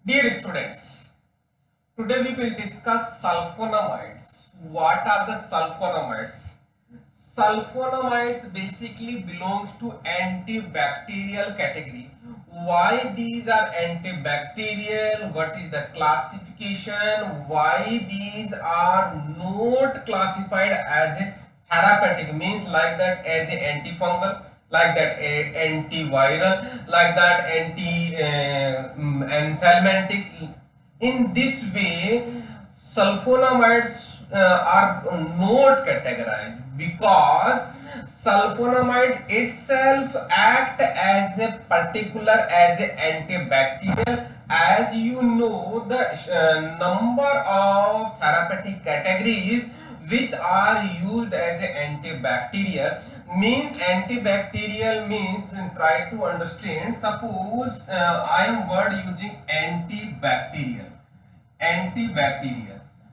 Dear students, today we will discuss sulfonamides. What are the sulfonamides? Sulfonamides basically belongs to antibacterial category. Why these are antibacterial? What is the classification? Why these are not classified as a therapeutic, means like that as a antifungal, like that antiviral, like that anti anthelmintics. In this way sulfonamides are not categorized because sulfonamide itself act as a particular as a antibacterial. As you know, the number of therapeutic categories which are used as a antibacterial, means antibacterial means, try to understand, suppose I am word using antibacterial,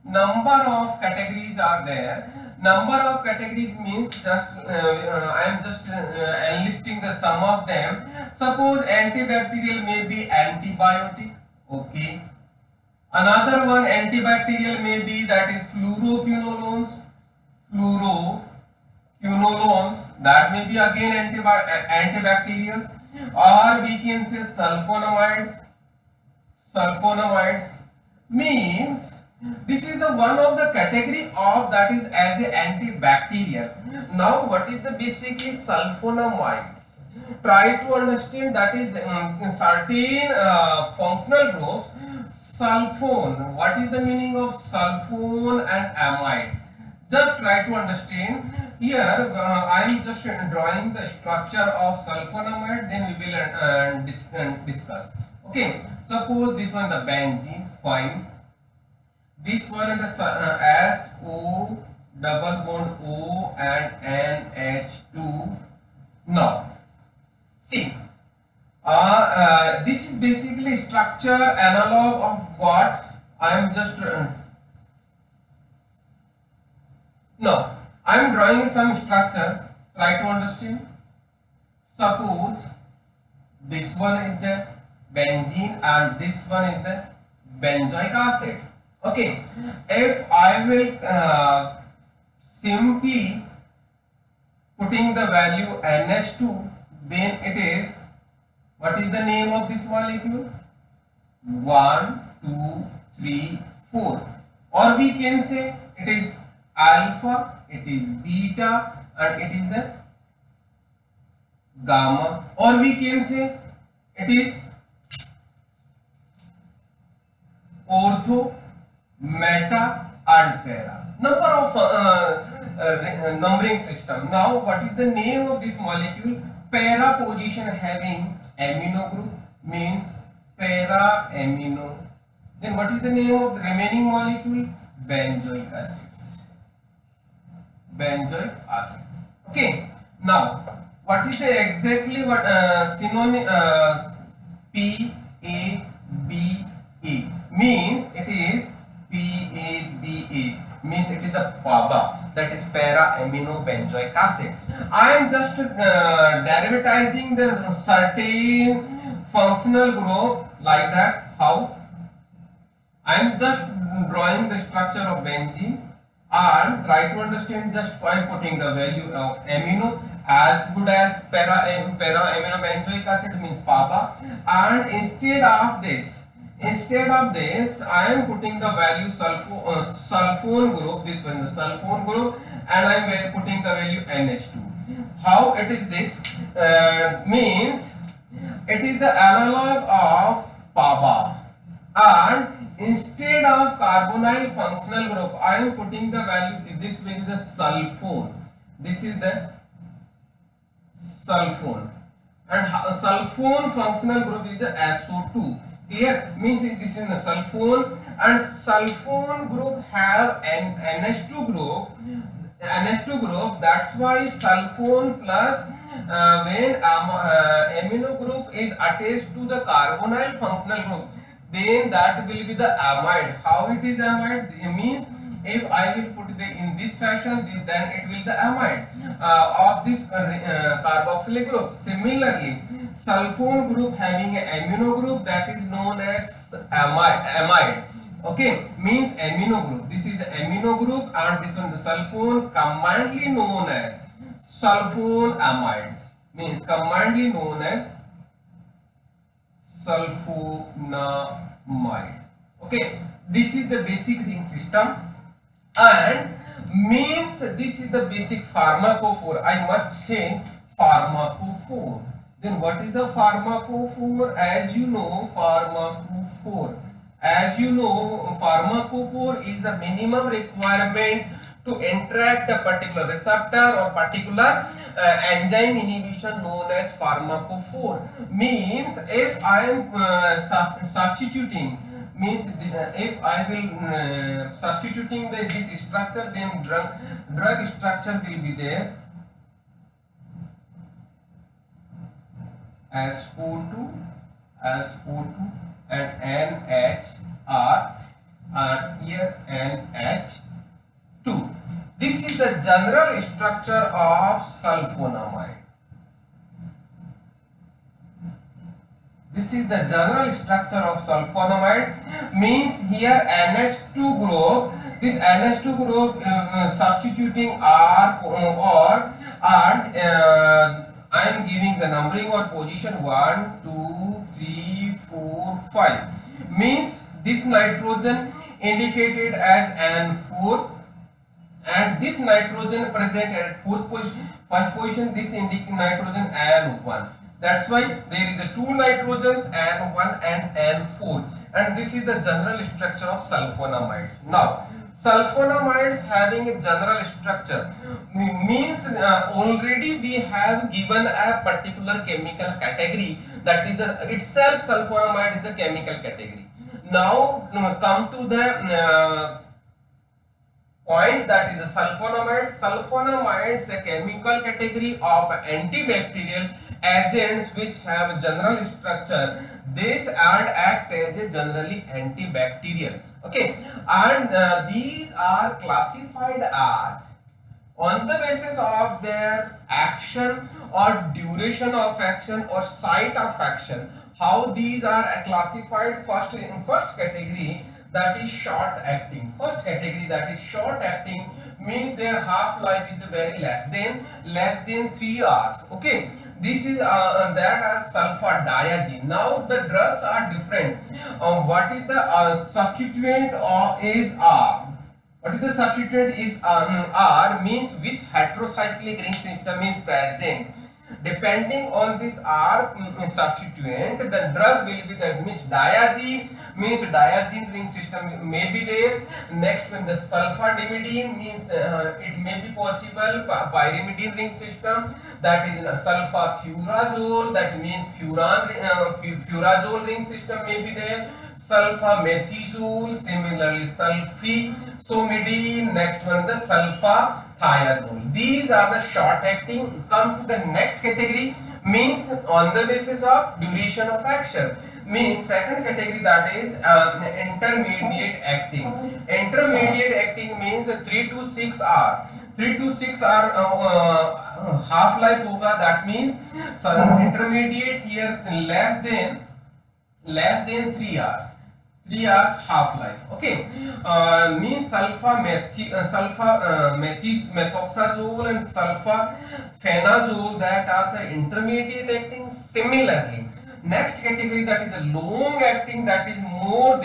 number of categories are there. Number of categories means just I am just enlisting the sum of them. Suppose antibacterial may be antibiotic, okay. Another one antibacterial may be that is fluoroquinolones, that may be again antibacterials. Or we can say sulfonamides means this is the one of the category of that is as a antibacterial. Now what is the basically sulfonamides? Try to understand, that is certain functional groups. Sulfone, what is the meaning of sulfone and amide? Just try to understand. Here I am just drawing the structure of sulfonamide, then we will discuss. Okay, suppose this one the benzene, fine. This one is the SO double bond O and NH2. Now see, this is basically structure analog of what I am just no, I am drawing some structure. Try to understand. Suppose this one is the benzene and this one is the benzoic acid. Okay, if I will simply putting the value NH2, then it is, what is the name of this molecule? 1, 2, 3, 4. Or we can say it is alpha, it is beta, and it is a gamma. Or we can say it is ortho, meta, and para. Number of numbering system. Now what is the name of this molecule? Para position having amino group means para amino. Then what is the name of the remaining molecule? Benzoic acid. Benzoic acid. Okay. Now what is the exactly what synonym PABA means? It is PABA means it is the PABA, that is para amino benzoic acid. I am just derivatizing the certain functional group like that. How? I am just drawing the structure of benzene and try to understand, just by putting the value of amino as good as para amino benzoic acid means PABA, and instead of this I am putting the value sulfone group, this one the sulfone group, and I am putting the value NH2. How it is this? Means it is the analog of PABA, and instead of carbonyl functional group I am putting the value, this is the sulfone, this is the sulfone, and sulfone functional group is the SO2. Clear? Means this is the sulfone, and sulfone group have an NH2 group. That's why sulfone plus when amino group is attached to the carbonyl functional group, then that will be the amide. How it is amide? It means if I will put it in this fashion, then it will the amide of this carboxylic group. Similarly, sulfone group having an amino group that is known as amide. Okay, means amino group. This is amino group, and this one the sulfone commonly known as sulfone amides. Means commonly known as sulfonamide. Okay, this is the basic ring system, and means this is the basic pharmacophore. I must say pharmacophore. Then what is the pharmacophore? As you know, pharmacophore is the minimum requirement to interact a particular receptor or particular enzyme inhibition known as pharmacophore. Means if I am substituting, means if I will substituting this structure, then drug structure will be there SO2 and NHR, and here NH2. This is the general structure of sulfonamide. This is the general structure of sulfonamide. Means here NH2 group, this NH2 group substituting R or, and I am giving the numbering or position 1, 2, 3, 4, 5. Means this nitrogen indicated as N4, and this nitrogen present at first position, this nitrogen N1. That's why there is a two nitrogens, N1 and N4, and this is the general structure of sulfonamides. Now sulfonamides having a general structure means already we have given a particular chemical category, that is the itself sulfonamide is the chemical category. Now come to the point, that is the sulfonamides. Sulfonamides a chemical category of antibacterial agents which have general structure. This and act as a generally antibacterial. Okay, and these are classified as on the basis of their action or duration of action or site of action. How these are classified? First, in first category, that is short acting. First category, that is short acting, means their half life is very less than 3 hours. Okay, this is that as sulfadiazine. Now the drugs are different. What is the substituent is R? What is the substituent is R, means which heterocyclic ring system is present. Depending on this R substituent, the drug will be, that means diazine, means diazine ring system may be there. Next one, the sulfadimidine, means it may be possible pyrimidine ring system, that is sulfafurazole, that means furazole ring system may be there. Sulfamethizole, similarly sulfisomidine. Next one, the sulfathiazole. These are the short acting. Come to the next category, means on the basis of duration of action. Means second category, that is intermediate acting. Intermediate acting means 3 to 6 hour. 3 to 6 hour half life होगा. That means intermediate here less than 3 hours. 3 hours half life. Okay, means methoxazole and sulfaphenazole, that are the intermediate acting. Similarly, next category, that is a long acting, that is more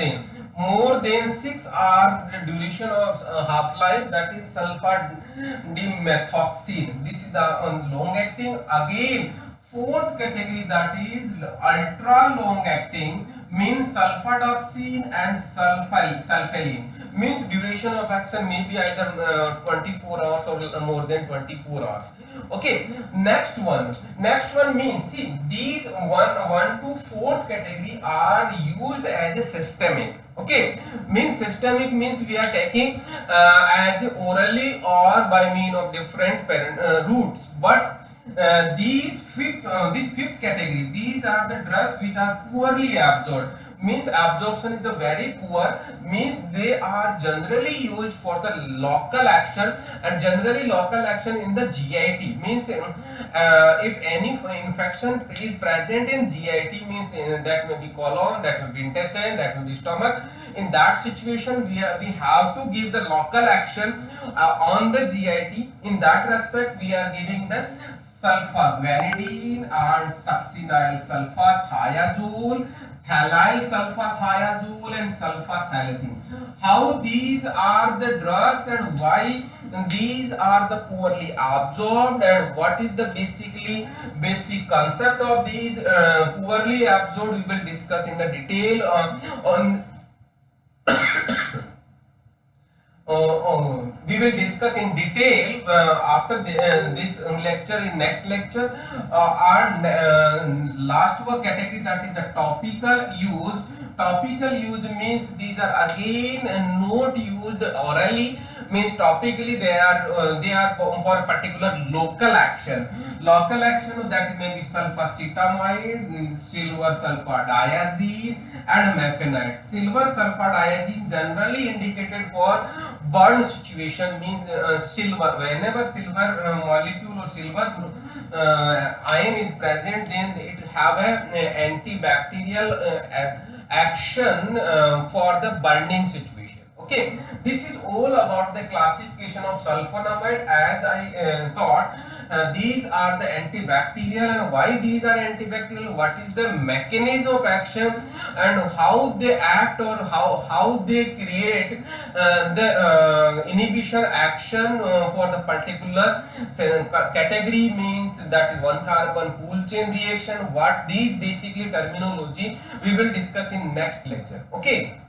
than 6 hour duration of half life, that is sulfadimethoxine. This is the long acting. Again, fourth category, that is ultra long acting, means sulfadoxine and sulfaline, means duration of action may be either 24 hours or more than 24 hours. Okay, next one means, see, these 1 to 4th category are used as a systemic. Okay, means systemic means we are taking as orally or by means of different routes. But this fifth category, these are the drugs which are poorly absorbed, means absorption is the very poor, means they are generally used for the local action, and generally local action in the GIT means if any infection is present in GIT means that may be colon, that may be intestine, that may be stomach. In that situation we have to give the local action on the GIT. In that respect we are giving the sulfaguanidine and succinyl sulfathiazole, phenyl sulfathiazole and sulfasalazine. How these are the drugs and why these are the poorly absorbed, and what is the basic concept of these poorly absorbed, we will discuss in the detail on we will discuss in detail after this lecture, in next lecture. Our last work category, that is the topical use. Topical use means these are again not used orally, means topically they are for a particular local action. Local action, that may be sulfacetamide, silver sulfadiazine and meconite. Silver sulfadiazine generally indicated for burn situation, means silver, whenever silver molecule or silver ion is present, then it have a antibacterial action for the burning situation. Okay, this is all about the classification of sulfonamide. As I thought, these are the antibacterial, and why these are antibacterial, what is the mechanism of action, and how they act, or how they create the inhibition action for the particular category, means that one carbon pool chain reaction. What these basically terminology we will discuss in next lecture. Okay.